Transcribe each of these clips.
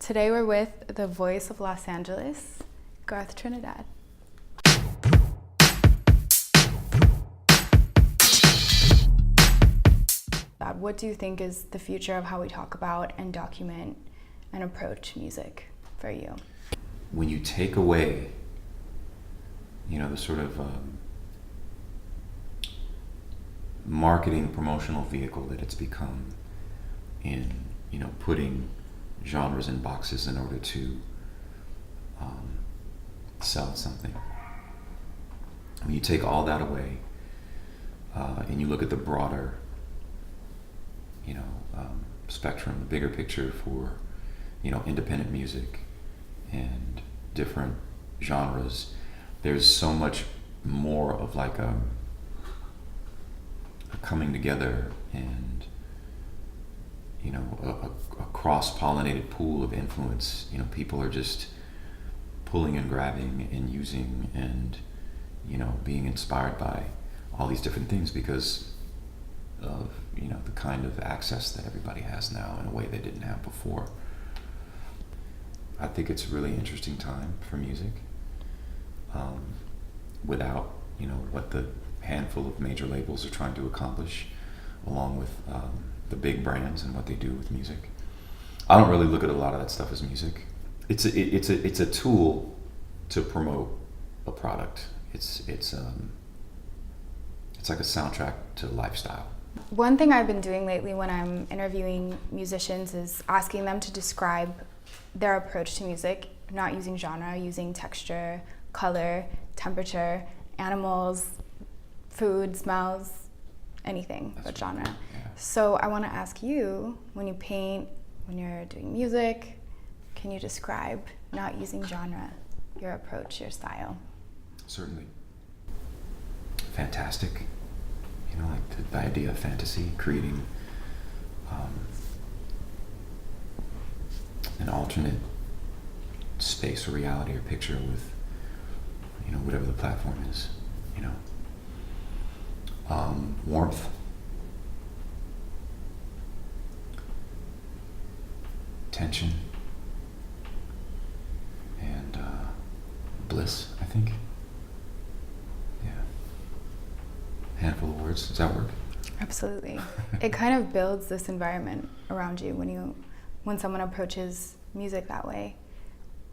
Today we're with the voice of Los Angeles, Garth Trinidad. What do you think is the future of how we talk about and document and approach music for you? When you take away, the sort of marketing promotional vehicle that it's become in, putting genres in boxes in order to sell something. When you take all that away and you look at the broader, spectrum, the bigger picture for, independent music and different genres, there's so much more of like a coming together and a cross-pollinated pool of influence. People are just pulling and grabbing and using and being inspired by all these different things because of the kind of access that everybody has now in a way they didn't have before. I think it's a really interesting time for music. Without what the handful of major labels are trying to accomplish, along with the big brands and what they do with music. I don't really look at a lot of that stuff as music. It's a tool to promote a product. It's like a soundtrack to lifestyle. One thing I've been doing lately when I'm interviewing musicians is asking them to describe their approach to music, not using genre, using texture, color, temperature, animals, food, smells, anything but genre. Yeah. So I want to ask you, when you paint, when you're doing music, can you describe, not using genre, your approach, your style? Certainly. Fantastic. Like the idea of fantasy, creating an alternate space or reality or picture with, whatever the platform is, warmth, tension, and bliss, I think. Yeah. Handful of words. Does that work? Absolutely. It kind of builds this environment around you when someone approaches music that way.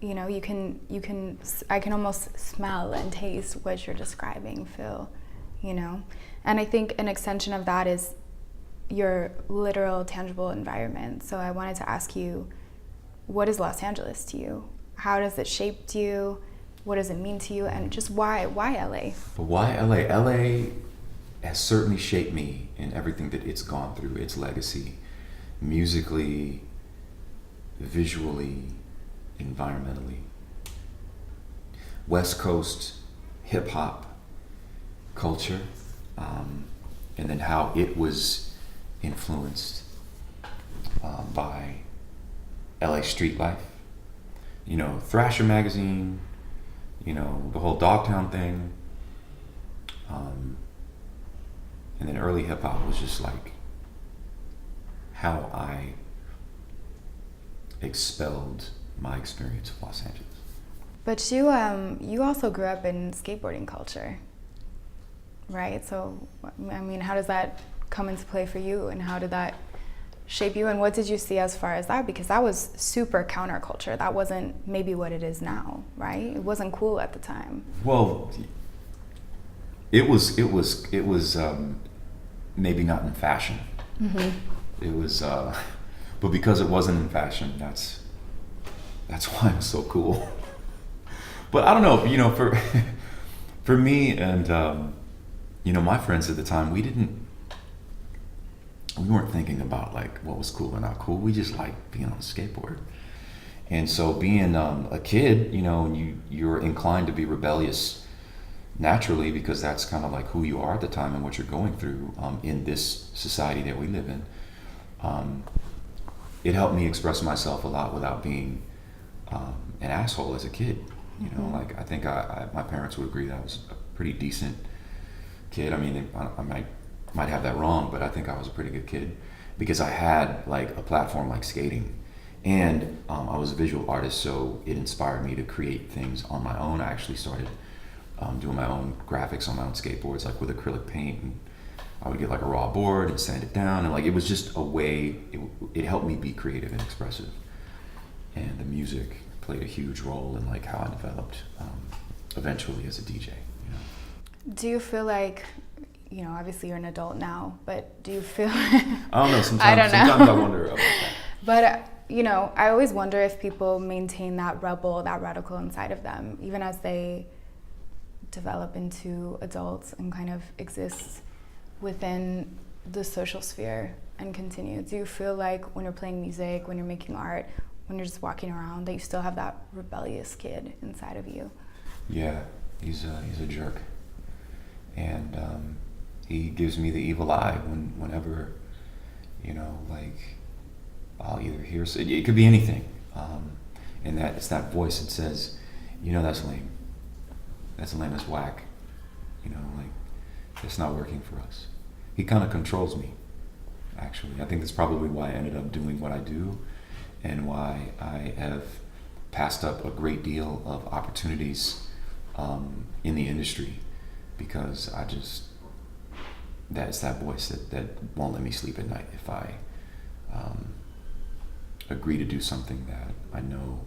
I can almost smell and taste what you're describing, feel, And I think an extension of that is your literal, tangible environment. So I wanted to ask you, what is Los Angeles to you? How does it shape you? What does it mean to you? And just why LA? But why LA? LA has certainly shaped me in everything that it's gone through, its legacy, musically, visually, environmentally. West Coast hip hop culture, and then how it was influenced by LA street life. Thrasher magazine, the whole Dogtown thing. And then early hip hop was just like how I expelled my experience of Los Angeles. But you also grew up in skateboarding culture, right? So, how does that come into play for you, and how did that shape you, and what did you see as far as that? Because that was super counterculture. That wasn't maybe what it is now, right? It wasn't cool at the time. Well, it was maybe not in fashion. Mm-hmm. It was, but because it wasn't in fashion, that's why it was so cool. But I don't know, for me and my friends at the time, we weren't thinking about like what was cool or not cool. We just liked being on a skateboard. And so being a kid, you're inclined to be rebellious naturally because that's kind of like who you are at the time and what you're going through in this society that we live in. It helped me express myself a lot without being an asshole as a kid. Like I think my parents would agree that I was a pretty decent kid. I might have that wrong, but I think I was a pretty good kid because I had like a platform like skating And I was a visual artist, so it inspired me to create things on my own. I actually started doing my own graphics on my own skateboards, like with acrylic paint. And I would get like a raw board and sand it down, and like it was just a way. It helped me be creative and expressive. And the music played a huge role in like how I developed eventually as a DJ. You know? Do you feel like, obviously you're an adult now, but do you feel? I don't know. I don't know. Sometimes I wonder about that. But I always wonder if people maintain that rebel, that radical inside of them, even as they develop into adults and kind of exist within the social sphere and continue. Do you feel like when you're playing music, when you're making art, when you're just walking around, that you still have that rebellious kid inside of you? Yeah, he's a jerk, and he gives me the evil eye whenever, like I'll either hear it could be anything, and that it's that voice that says, that's lame, that's lame as whack, like it's not working for us. He kind of controls me, actually. I think that's probably why I ended up doing what I do, and why I have passed up a great deal of opportunities in the industry, because that's that voice that won't let me sleep at night if I agree to do something that I know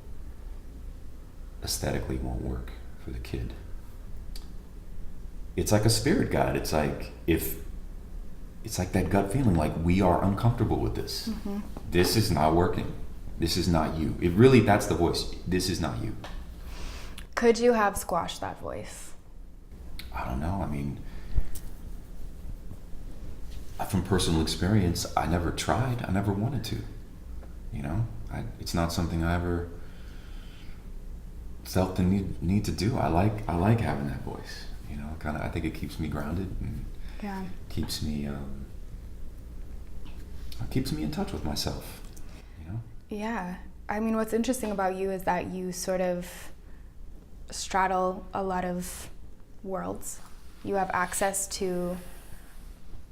aesthetically won't work for the kid. It's like a spirit guide. It's like that gut feeling, like we are uncomfortable with this. Mm-hmm. This is not working. This is not you. That's the voice. This is not you. Could you have squashed that voice? I don't know. I mean, from personal experience, I never tried. I never wanted to. It's not something I ever felt the need to do. I like having that voice. I think it keeps me grounded and keeps me in touch with myself. Yeah. I mean, what's interesting about you is that you sort of straddle a lot of worlds. You have access to,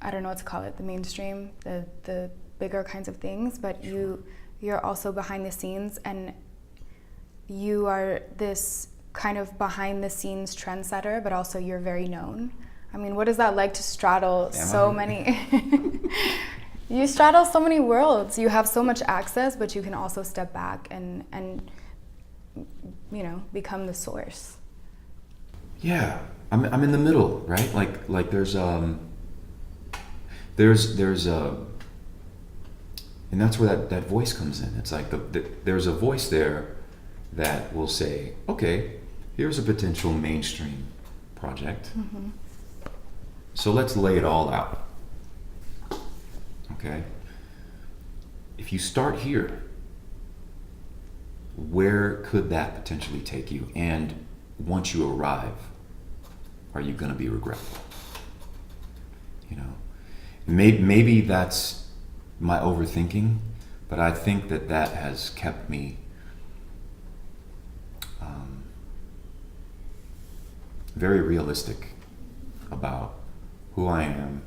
I don't know what to call it, the mainstream, the bigger kinds of things, but you're also behind the scenes, and you are this kind of behind the scenes trendsetter, but also you're very known. I mean, what is that like to straddle many? You straddle so many worlds. You have so much access, but you can also step back and become the source. Yeah, I'm in the middle, right? Like there's and that's where that voice comes in. It's like there's a voice there that will say, okay, here's a potential mainstream project. Mm-hmm. So let's lay it all out. Okay? If you start here, where could that potentially take you? And once you arrive, are you going to be regretful? Maybe that's my overthinking, but I think that has kept me very realistic about who I am,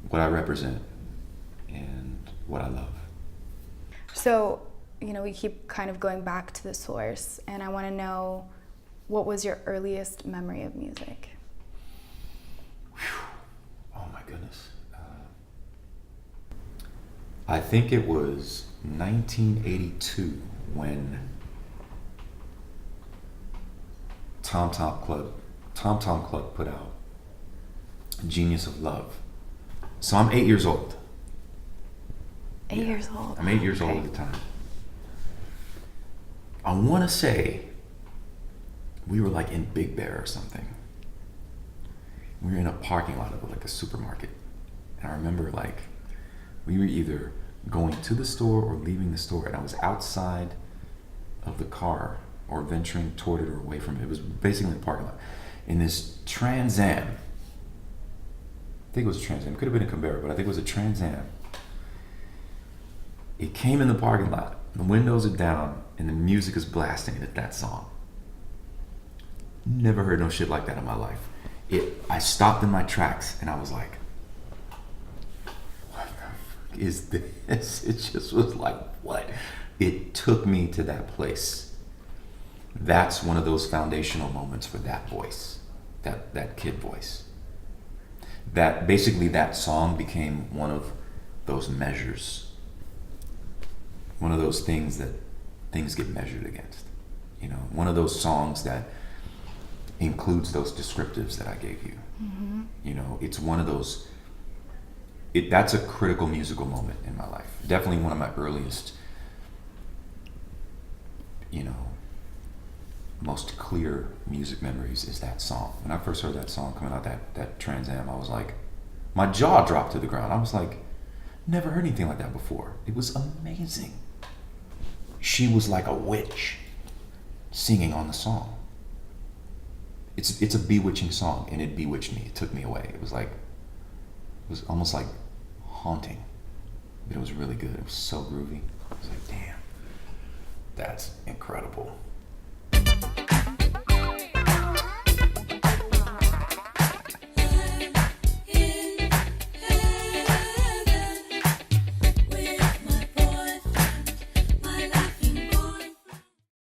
what I represent, and what I love. So, we keep kind of going back to the source, and I want to know, what was your earliest memory of music? Oh my goodness. I think it was 1982 when Tom Tom Club put out Genius of Love. So I'm 8 years old. 8 years old. I'm 8 years old at the time. I want to say we were like in Big Bear or something. We were in a parking lot of like a supermarket. And I remember like we were either going to the store or leaving the store, and I was outside of the car or venturing toward it or away from it. It was basically a parking lot. In this Trans Am, I think it was a Trans Am, it could have been a Convair, but I think it was a Trans Am. It came in the parking lot, the windows are down, and the music is blasting, and it's that song. Never heard no shit like that in my life. I stopped in my tracks, and I was like, what the fuck is this? It just was like, what? It took me to that place. That's one of those foundational moments for that voice, that kid voice. That basically that song became one of those measures, one of those things that things get measured against. You know, one of those songs that includes those descriptives that I gave you. Mm-hmm. You know, it's one of those. That's a critical musical moment in my life. Definitely one of my earliest, you know, most clear music memories is that song. When I first heard that song coming out that Trans Am, I was like, my jaw dropped to the ground. I was like, never heard anything like that before. It was amazing. She was like a witch singing on the song. It's a bewitching song, and it bewitched me. It took me away. It was almost like haunting, but it was really good. It was so groovy. I was like, damn, that's incredible.